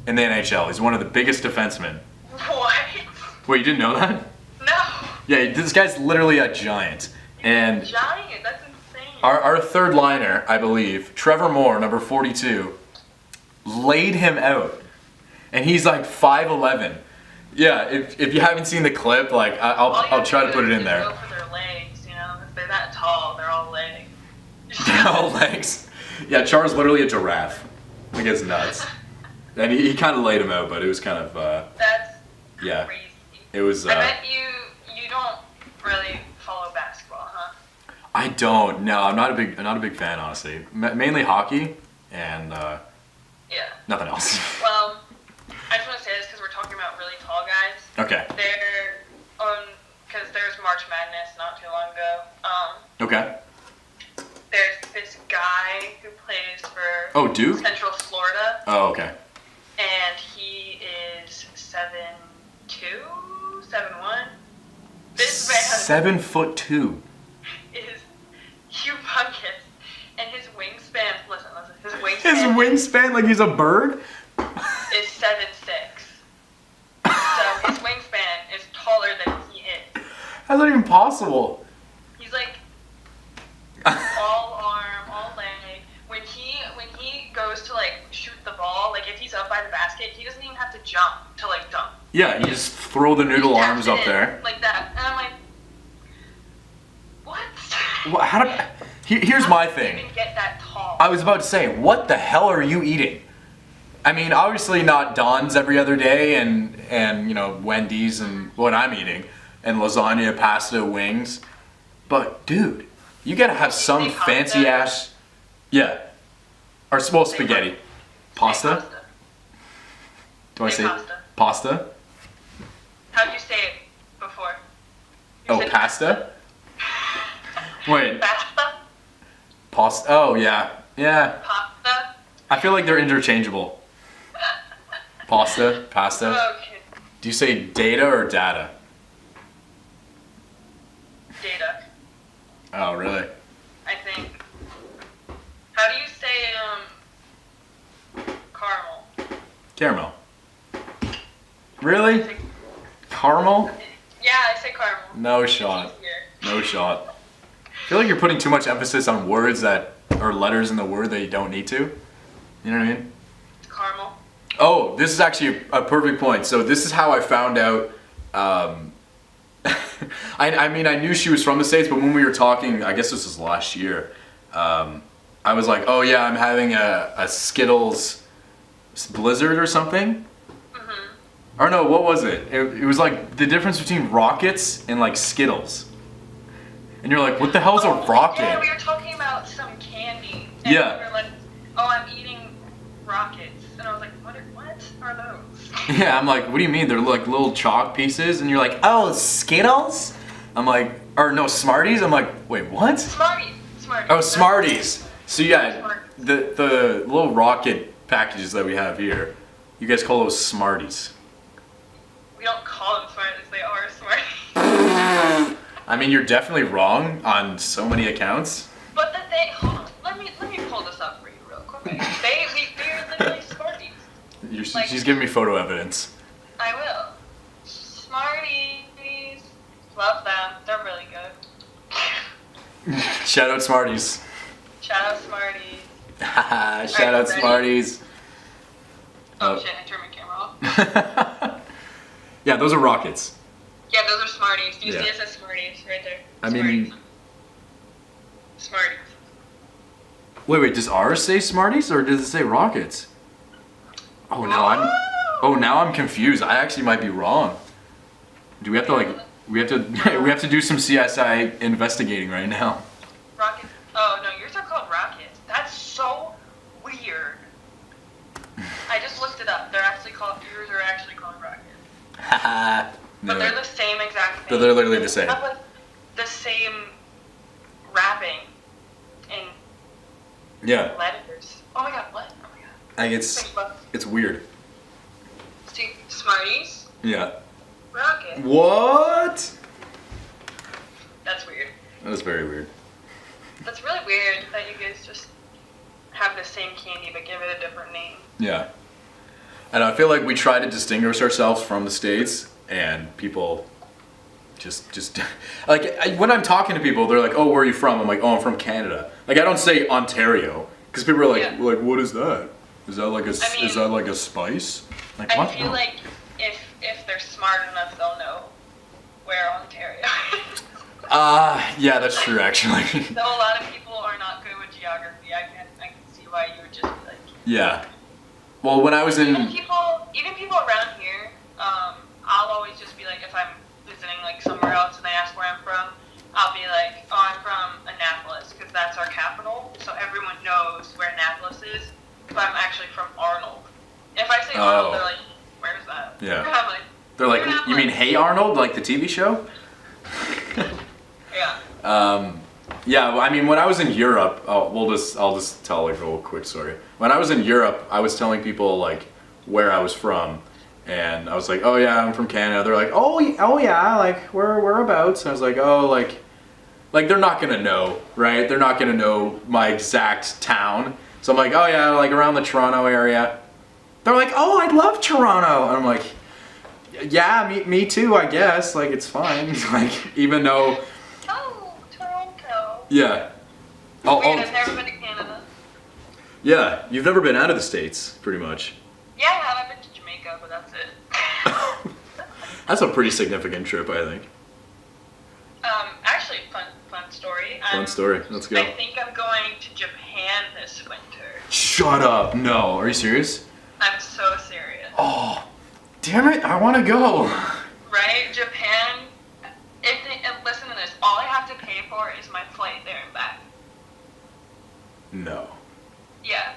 [SPEAKER 1] in the NHL. He's one of the biggest defensemen.
[SPEAKER 2] What?
[SPEAKER 1] Wait, you didn't know that?
[SPEAKER 2] No.
[SPEAKER 1] Yeah, this guy's literally a giant. And
[SPEAKER 2] Giant? That's insane.
[SPEAKER 1] our third liner, I believe, Trevor Moore, number 42, laid him out. And he's like 5'11". Yeah, if you haven't seen the clip, like, I'll try to put it in there.
[SPEAKER 2] Go for their legs, you know? If they're that tall, they're all legs.
[SPEAKER 1] They're all legs. Yeah, Char's literally a giraffe. Like, it's nuts. And he kind of laid him out, but it was kind of
[SPEAKER 2] That's
[SPEAKER 1] yeah.
[SPEAKER 2] crazy.
[SPEAKER 1] It was.
[SPEAKER 2] I bet you don't really follow basketball, huh?
[SPEAKER 1] I don't. No, I'm not a big fan, honestly. Mainly hockey and
[SPEAKER 2] Yeah.
[SPEAKER 1] nothing else.
[SPEAKER 2] Well, I just want to say this because we're talking about really tall guys.
[SPEAKER 1] Okay.
[SPEAKER 2] They're because there's March Madness not too long ago.
[SPEAKER 1] Okay.
[SPEAKER 2] There's this guy who plays for
[SPEAKER 1] Duke?
[SPEAKER 2] Central Florida,
[SPEAKER 1] Oh, okay.
[SPEAKER 2] and he is 7'2", 7'1". This man
[SPEAKER 1] 7'2".
[SPEAKER 2] is humongous, and his wingspan. Listen.
[SPEAKER 1] His wingspan, like he's a bird.
[SPEAKER 2] Is 7'6". So his wingspan is taller than he is.
[SPEAKER 1] How's that even possible?
[SPEAKER 2] He's like all arm, all leg. When he goes to like shoot the ball, like if he's up by the
[SPEAKER 1] Yeah, you just throw the noodle
[SPEAKER 2] Just
[SPEAKER 1] arms
[SPEAKER 2] tap
[SPEAKER 1] up
[SPEAKER 2] it in,
[SPEAKER 1] there.
[SPEAKER 2] like that, and I'm like, what?
[SPEAKER 1] How do, here's
[SPEAKER 2] How
[SPEAKER 1] my
[SPEAKER 2] did you
[SPEAKER 1] thing.
[SPEAKER 2] even get that tall?
[SPEAKER 1] I was about to say, what the hell are you eating? I mean, obviously not Don's every other day and you know, Wendy's and what I'm eating and lasagna, pasta, wings. But dude, you gotta have some
[SPEAKER 2] say pasta?
[SPEAKER 1] fancy ass. Yeah. Or well,
[SPEAKER 2] Say
[SPEAKER 1] spaghetti.
[SPEAKER 2] Pasta.
[SPEAKER 1] Pasta? Do I
[SPEAKER 2] Say
[SPEAKER 1] say
[SPEAKER 2] pasta.
[SPEAKER 1] pasta?
[SPEAKER 2] How'd you say it before? You
[SPEAKER 1] Oh,
[SPEAKER 2] said
[SPEAKER 1] pasta? Wait,
[SPEAKER 2] Pasta?
[SPEAKER 1] pasta. Oh yeah, yeah.
[SPEAKER 2] Pasta?
[SPEAKER 1] I feel like they're interchangeable. Pasta, pasta.
[SPEAKER 2] Okay.
[SPEAKER 1] Do you say data or data?
[SPEAKER 2] Data,
[SPEAKER 1] Oh really?
[SPEAKER 2] I think. How do you say, caramel?
[SPEAKER 1] Caramel. Really? Caramel?
[SPEAKER 2] Yeah, I say caramel.
[SPEAKER 1] No shot.
[SPEAKER 2] Easier.
[SPEAKER 1] No shot. I feel like you're putting too much emphasis on words that or letters in the word that you don't need to. You know what I mean?
[SPEAKER 2] Caramel.
[SPEAKER 1] Oh, this is actually a perfect point. So this is how I found out. I mean, I knew she was from the States, but when we were talking, I guess this was last year. I was like, oh yeah, I'm having a Skittles Blizzard or something. Or no, what was it? It was like the difference between rockets and like Skittles. And you're like, what the hell's a rocket?
[SPEAKER 2] Yeah, we were talking about some candy. And
[SPEAKER 1] Yeah.
[SPEAKER 2] we were like, oh, I'm eating rockets. And I was like, what are those?
[SPEAKER 1] Yeah, I'm like, what do you mean? They're like little chalk pieces, and you're like, oh, Skittles? I'm like, or no, Smarties? I'm like, wait, what?
[SPEAKER 2] Smarties. Smarties.
[SPEAKER 1] Oh, Smarties. So yeah,
[SPEAKER 2] Smarties.
[SPEAKER 1] the little rocket packages that we have here, you guys call those Smarties.
[SPEAKER 2] We don't call them Smarties, they are Smarties.
[SPEAKER 1] I mean, you're definitely wrong on so many accounts.
[SPEAKER 2] But hold on, let me pull this up for you real quick. They're literally Smarties. Like-
[SPEAKER 1] She's giving me photo evidence.
[SPEAKER 2] I will. Smarties. Love them. They're really good.
[SPEAKER 1] Shout out Smarties.
[SPEAKER 2] Shout out Smarties.
[SPEAKER 1] Shout out
[SPEAKER 2] ready?
[SPEAKER 1] Smarties.
[SPEAKER 2] Oh shit, I turned my camera off.
[SPEAKER 1] Yeah, those are rockets.
[SPEAKER 2] Yeah, those are Smarties. Do you
[SPEAKER 1] Yeah.
[SPEAKER 2] see it says Smarties right there?
[SPEAKER 1] I mean,
[SPEAKER 2] Smarties.
[SPEAKER 1] wait, does ours say Smarties or does it say rockets? Oh no, now I'm confused. I actually might be wrong. Do we have to like we have to do some CSI investigating right now?
[SPEAKER 2] Rockets. Oh no, yours are called rockets. That's so weird. I just looked it up. Yours are actually called rockets.
[SPEAKER 1] Haha.
[SPEAKER 2] But they're the same exact thing.
[SPEAKER 1] They're literally the same.
[SPEAKER 2] They have like the same wrapping and
[SPEAKER 1] Yeah.
[SPEAKER 2] letters. Oh my god, what? Oh my god.
[SPEAKER 1] Like
[SPEAKER 2] Facebook.
[SPEAKER 1] it's weird.
[SPEAKER 2] See, Smarties,
[SPEAKER 1] Yeah.
[SPEAKER 2] rocket.
[SPEAKER 1] What?
[SPEAKER 2] That's weird.
[SPEAKER 1] That is very weird.
[SPEAKER 2] That's really weird that you guys just have the same candy but give it a different name.
[SPEAKER 1] Yeah. And I feel like we try to distinguish ourselves from the States, and people just like when I'm talking to people, they're like, "Oh, where are you from?" I'm like, "Oh, I'm from Canada." Like I don't say Ontario because people are like,
[SPEAKER 2] Yeah.
[SPEAKER 1] "Like what is that? Is that like a spice?" Like
[SPEAKER 2] I
[SPEAKER 1] what?
[SPEAKER 2] feel
[SPEAKER 1] No.
[SPEAKER 2] like if they're smart enough, they'll know where Ontario is.
[SPEAKER 1] Yeah, that's true actually.
[SPEAKER 2] So a lot of people are not good with geography. I can see why you would just be like.
[SPEAKER 1] Yeah. Well, when I was in
[SPEAKER 2] Even people around here, I'll always just be like, if I'm visiting like somewhere else and they ask where I'm from, I'll be like, oh, I'm from Annapolis because that's our capital, so everyone knows where Annapolis is. But I'm actually from Arnold. If I say Arnold, they're like, where's that?
[SPEAKER 1] Yeah.
[SPEAKER 2] I'm like,
[SPEAKER 1] they're like,
[SPEAKER 2] "Where's
[SPEAKER 1] "You mean
[SPEAKER 2] Annapolis?"
[SPEAKER 1] Hey Arnold, like the TV show?"
[SPEAKER 2] Yeah.
[SPEAKER 1] Yeah, well, I mean, when I was in Europe, I'll just tell like a little quick story. When I was in Europe, I was telling people like where I was from, and I was like, "Oh yeah, I'm from Canada." They're like, "Oh yeah, like whereabouts?" And I was like, "Oh, like they're not gonna know, right? They're not gonna know my exact town." So I'm like, "Oh yeah, like around the Toronto area." They're like, "Oh, I love Toronto," and I'm like, "Yeah, me too, I guess. Like it's fine." Like even though.
[SPEAKER 2] Oh, Toronto.
[SPEAKER 1] Yeah.
[SPEAKER 2] Weird, I've never been to Canada.
[SPEAKER 1] Yeah, you've never been out of the States, pretty much.
[SPEAKER 2] Yeah, I have. I've been to Jamaica, but that's it.
[SPEAKER 1] That's a pretty significant trip, I think.
[SPEAKER 2] Actually, fun story.
[SPEAKER 1] Fun story. Let's go.
[SPEAKER 2] I think I'm going to Japan this winter.
[SPEAKER 1] Shut up. No. Are you serious?
[SPEAKER 2] I'm so serious.
[SPEAKER 1] Oh, damn it. I want to go.
[SPEAKER 2] Right? Japan, and listen to this, all I have to pay for is my flight there and back.
[SPEAKER 1] No.
[SPEAKER 2] Yeah.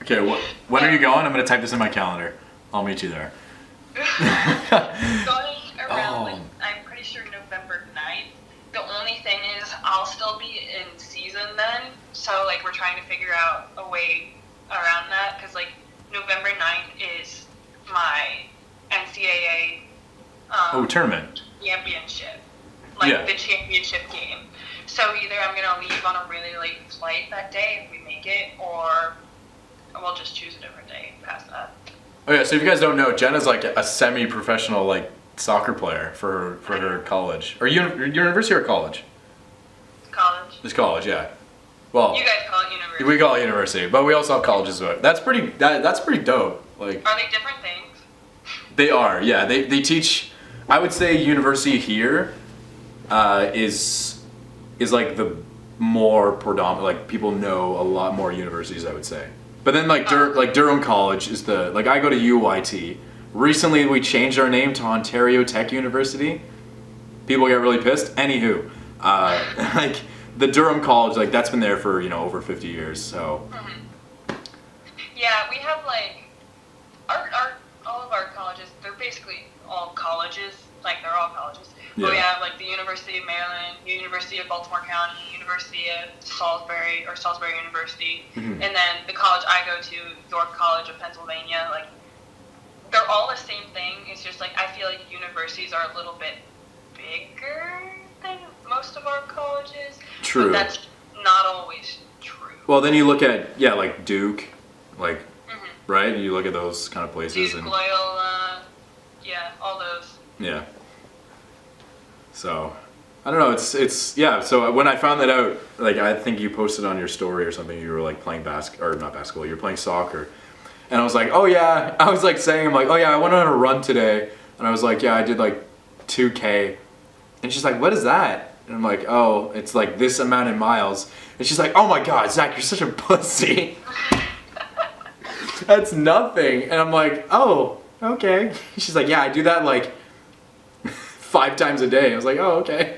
[SPEAKER 1] Okay, when are you going? I'm going to type this in my calendar. I'll meet you there.
[SPEAKER 2] Going around,
[SPEAKER 1] Oh.
[SPEAKER 2] I'm pretty sure November 9th. The only thing is, I'll still be in season then, so, like, we're trying to figure out a way around that, because, like, November 9th is my NCAA
[SPEAKER 1] Tournament.
[SPEAKER 2] championship. Like,
[SPEAKER 1] Yeah.
[SPEAKER 2] the championship game. So either I'm going to leave on a really late flight that day if we make it, or we'll just choose a different day past that.
[SPEAKER 1] Oh yeah, so if you guys don't know, Jenna's like a semi-professional like soccer player for her college. Or university or college?
[SPEAKER 2] College.
[SPEAKER 1] It's college, yeah. Well,
[SPEAKER 2] You guys call it university.
[SPEAKER 1] we call it university, but we also have colleges. That's pretty dope. Like,
[SPEAKER 2] Are they different things?
[SPEAKER 1] they are, yeah. They teach. I would say university here is like the more predominant. Like people know a lot more universities, I would say. But then like Durham College is like I go to UYT. Recently we changed our name to Ontario Tech University. People get really pissed. Anywho, like the Durham College, like that's been there for over 50 years. So.
[SPEAKER 2] Mm-hmm. Yeah, we have like all of our colleges. They're basically all colleges. Like they're all colleges.
[SPEAKER 1] Yeah.
[SPEAKER 2] But we have like the University of Maryland, University of Baltimore County, University of Salisbury University,
[SPEAKER 1] Mm-hmm.
[SPEAKER 2] and then the college I go to, York College of Pennsylvania. Like they're all the same thing. It's just like I feel like universities are a little bit bigger than most of our colleges.
[SPEAKER 1] True.
[SPEAKER 2] But that's not always true.
[SPEAKER 1] Well, then you look at like Duke, like
[SPEAKER 2] Mm-hmm.
[SPEAKER 1] right. You look at those kind of places
[SPEAKER 2] Duke,
[SPEAKER 1] and
[SPEAKER 2] Loyola, yeah, all those.
[SPEAKER 1] yeah. So, I don't know. It's yeah. So when I found that out, like I think you posted on your story or something, you were like playing not basketball. You were playing soccer, and I was like, oh yeah. I was like saying, I'm like, oh yeah, I went on a run today, and I was like, yeah, I did like 2K, and she's like, what is that? And I'm like, oh, it's like this amount in miles, and she's like, oh my god, Zach, you're such a pussy. That's nothing, and I'm like, oh, okay. She's like, yeah, I do that like 5 times a day. I was like, oh, okay.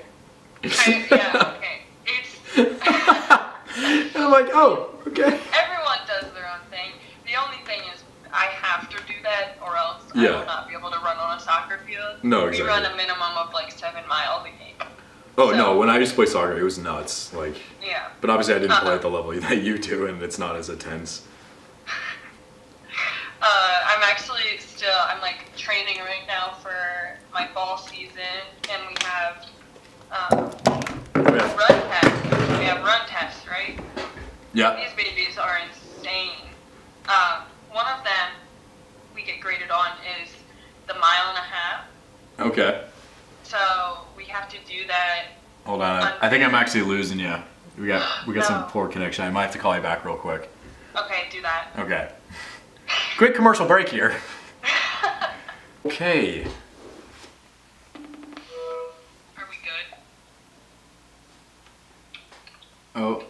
[SPEAKER 2] Yeah, okay. It's
[SPEAKER 1] And I'm like, oh, okay.
[SPEAKER 2] everyone does their own thing. The only thing is, I have to do that, or else I
[SPEAKER 1] Yeah.
[SPEAKER 2] will not be able to run on a soccer field.
[SPEAKER 1] No,
[SPEAKER 2] We run
[SPEAKER 1] exactly.
[SPEAKER 2] a minimum of like 7 miles a game.
[SPEAKER 1] Oh
[SPEAKER 2] So-
[SPEAKER 1] no, when I used to play soccer, it was nuts. Like,
[SPEAKER 2] Yeah.
[SPEAKER 1] but obviously I didn't play at the level that you do, and it's not as intense.
[SPEAKER 2] I'm actually I'm like training right now for my fall season, and we have
[SPEAKER 1] Yeah.
[SPEAKER 2] run tests. We have run tests, right?
[SPEAKER 1] Yeah.
[SPEAKER 2] These babies are insane. One of them we get graded on is the 1.5 miles.
[SPEAKER 1] Okay.
[SPEAKER 2] So we have to do that.
[SPEAKER 1] Hold on. I think I'm actually losing you. We got some
[SPEAKER 2] No.
[SPEAKER 1] poor connection. I might have to call you back real quick.
[SPEAKER 2] Okay, do that.
[SPEAKER 1] Okay. Quick commercial break here. Okay.
[SPEAKER 2] Are we good?
[SPEAKER 1] Oh.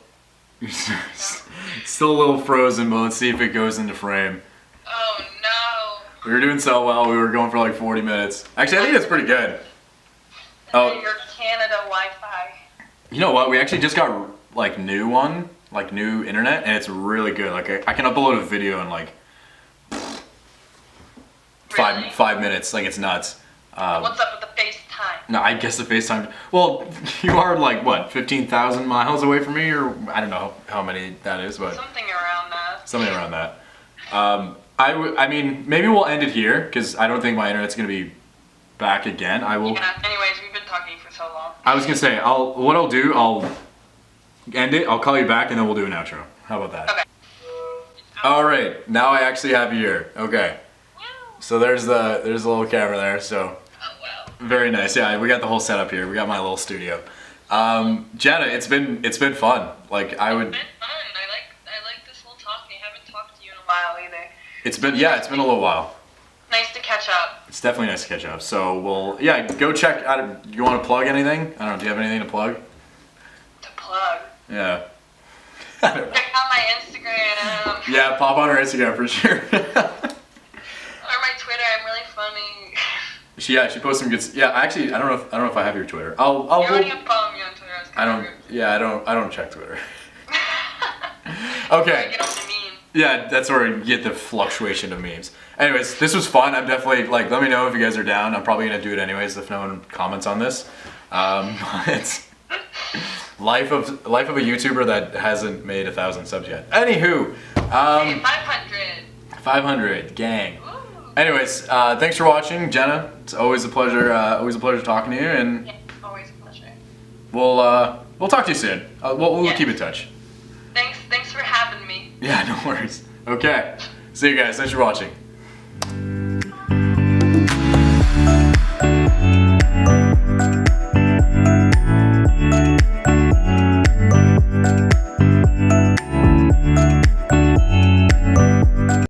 [SPEAKER 1] Still a little frozen, but let's see if it goes into frame.
[SPEAKER 2] Oh no.
[SPEAKER 1] We were doing so well. We were going for like 40 minutes. Actually, I think that's pretty good. Oh.
[SPEAKER 2] Your Canada Wi-Fi.
[SPEAKER 1] You know what? We actually just got like new internet, and it's really good. Like I can upload a video in like
[SPEAKER 2] Really?
[SPEAKER 1] 5 minutes. Like it's nuts.
[SPEAKER 2] What's up with the FaceTime?
[SPEAKER 1] No, I guess the FaceTime. Well, you are like what, 15,000 miles away from me, or I don't know how many that is, but
[SPEAKER 2] Something around that.
[SPEAKER 1] something around that. I mean, maybe we'll end it here because I don't think my internet's gonna be back again. I will.
[SPEAKER 2] Yeah. Anyways, we've been talking for so long.
[SPEAKER 1] I was gonna say I'll end it. I'll call you back and then we'll do an outro. How about that?
[SPEAKER 2] Okay.
[SPEAKER 1] All right. Now I actually have you here. Okay. So there's the little camera there. So
[SPEAKER 2] Oh wow.
[SPEAKER 1] very nice. Yeah, we got the whole setup here. We got my little studio. Jenna, it's been fun. Like I would.
[SPEAKER 2] It's been fun. I like this whole talk. I haven't talked to you in a while either.
[SPEAKER 1] It's been a little while.
[SPEAKER 2] Nice to catch up.
[SPEAKER 1] It's definitely nice to catch up. So go check out. You want to plug anything? I don't know. Do you have anything to plug?
[SPEAKER 2] To plug?
[SPEAKER 1] Yeah. I don't know.
[SPEAKER 2] Check out my Instagram.
[SPEAKER 1] Yeah, pop on her Instagram for sure.
[SPEAKER 2] Or my Twitter. I'm really funny.
[SPEAKER 1] She posts some good. Yeah, actually, I don't know if I have your Twitter. I'll.
[SPEAKER 2] You already follow me on Twitter.
[SPEAKER 1] I don't. Yeah, I don't check Twitter. Okay.
[SPEAKER 2] Get off the meme.
[SPEAKER 1] Yeah, that's where you get the fluctuation of memes. Anyways, this was fun. I'm definitely let me know if you guys are down. I'm probably gonna do it anyways if no one comments on this. It's life of a YouTuber that hasn't made 1,000 subs yet. Anywho,
[SPEAKER 2] Hey, 500.
[SPEAKER 1] 500 gang.
[SPEAKER 2] Ooh.
[SPEAKER 1] Anyways, thanks for watching, Jenna. It's always a pleasure. Always a pleasure talking to you, and
[SPEAKER 2] Yeah, always a pleasure.
[SPEAKER 1] we'll talk to you soon. We'll
[SPEAKER 2] Yes.
[SPEAKER 1] keep in touch.
[SPEAKER 2] Thanks for having me.
[SPEAKER 1] Yeah, no worries. Okay. See you guys. Thanks for watching.